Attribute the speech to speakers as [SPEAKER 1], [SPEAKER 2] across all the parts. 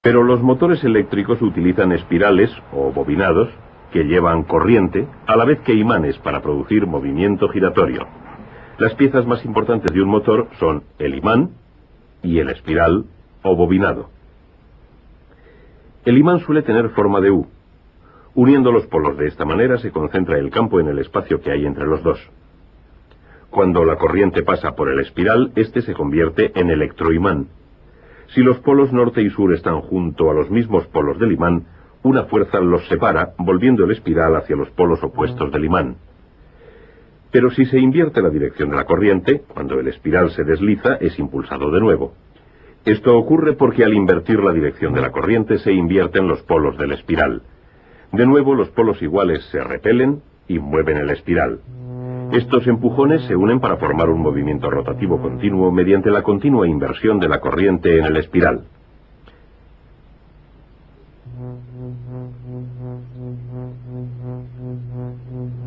[SPEAKER 1] Pero los motores eléctricos utilizan espirales o bobinados que llevan corriente, a la vez que imanes para producir movimiento giratorio. Las piezas más importantes de un motor son el imán y el espiral o bobinado. El imán suele tener forma de U. Uniendo los polos de esta manera se concentra el campo en el espacio que hay entre los dos. Cuando la corriente pasa por el espiral, este se convierte en electroimán. Si los polos norte y sur están junto a los mismos polos del imán, una fuerza los separa, volviendo el espiral hacia los polos opuestos del imán. Pero si se invierte la dirección de la corriente, cuando el espiral se desliza, es impulsado de nuevo. Esto ocurre porque al invertir la dirección de la corriente se invierten los polos del espiral. De nuevo, los polos iguales se repelen y mueven el espiral. Estos empujones se unen para formar un movimiento rotativo continuo mediante la continua inversión de la corriente en el espiral.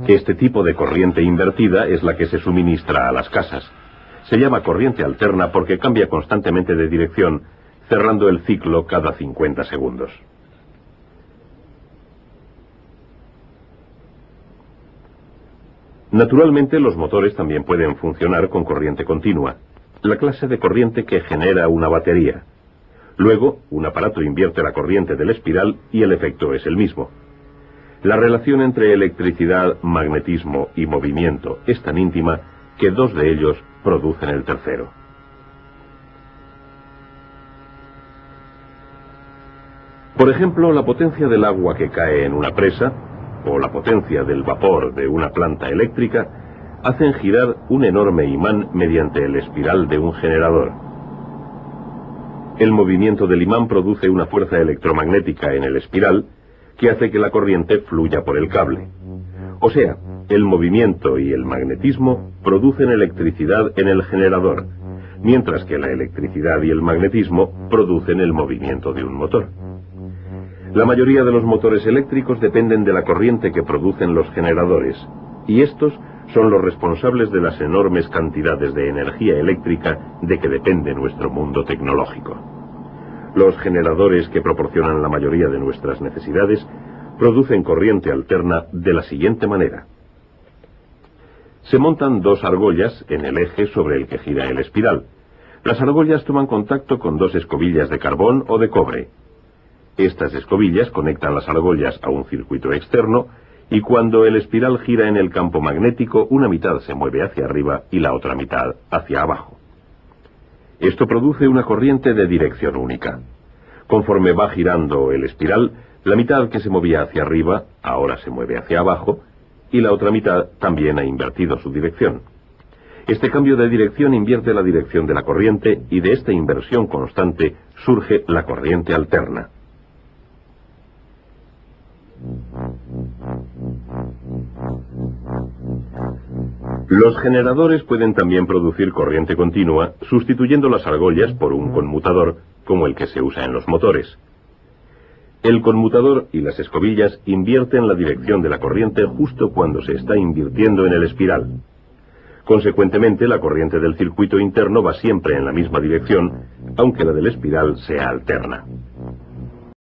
[SPEAKER 1] Este tipo de corriente invertida es la que se suministra a las casas. Se llama corriente alterna porque cambia constantemente de dirección, cerrando el ciclo cada 50 segundos. Naturalmente, los motores también pueden funcionar con corriente continua, la clase de corriente que genera una batería. Luego, un aparato invierte la corriente del espiral y el efecto es el mismo. La relación entre electricidad, magnetismo y movimiento es tan íntima que dos de ellos producen el tercero. Por ejemplo, la potencia del agua que cae en una presa o la potencia del vapor de una planta eléctrica hacen girar un enorme imán mediante el espiral de un generador. El movimiento del imán produce una fuerza electromagnética en el espiral que hace que la corriente fluya por el cable. O sea, el movimiento y el magnetismo producen electricidad en el generador, mientras que la electricidad y el magnetismo producen el movimiento de un motor. La mayoría de los motores eléctricos dependen de la corriente que producen los generadores, y estos son los responsables de las enormes cantidades de energía eléctrica de que depende nuestro mundo tecnológico. Los generadores que proporcionan la mayoría de nuestras necesidades producen corriente alterna de la siguiente manera. Se montan dos argollas en el eje sobre el que gira el espiral. Las argollas toman contacto con dos escobillas de carbón o de cobre. Estas escobillas conectan las argollas a un circuito externo y cuando el espiral gira en el campo magnético, una mitad se mueve hacia arriba y la otra mitad hacia abajo. Esto produce una corriente de dirección única. Conforme va girando el espiral, la mitad que se movía hacia arriba ahora se mueve hacia abajo y la otra mitad también ha invertido su dirección. Este cambio de dirección invierte la dirección de la corriente y de esta inversión constante surge la corriente alterna. Los generadores pueden también producir corriente continua sustituyendo las argollas por un conmutador como el que se usa en los motores. El conmutador y las escobillas invierten la dirección de la corriente justo cuando se está invirtiendo en el espiral. Consecuentemente, la corriente del circuito interno va siempre en la misma dirección, aunque la del espiral sea alterna.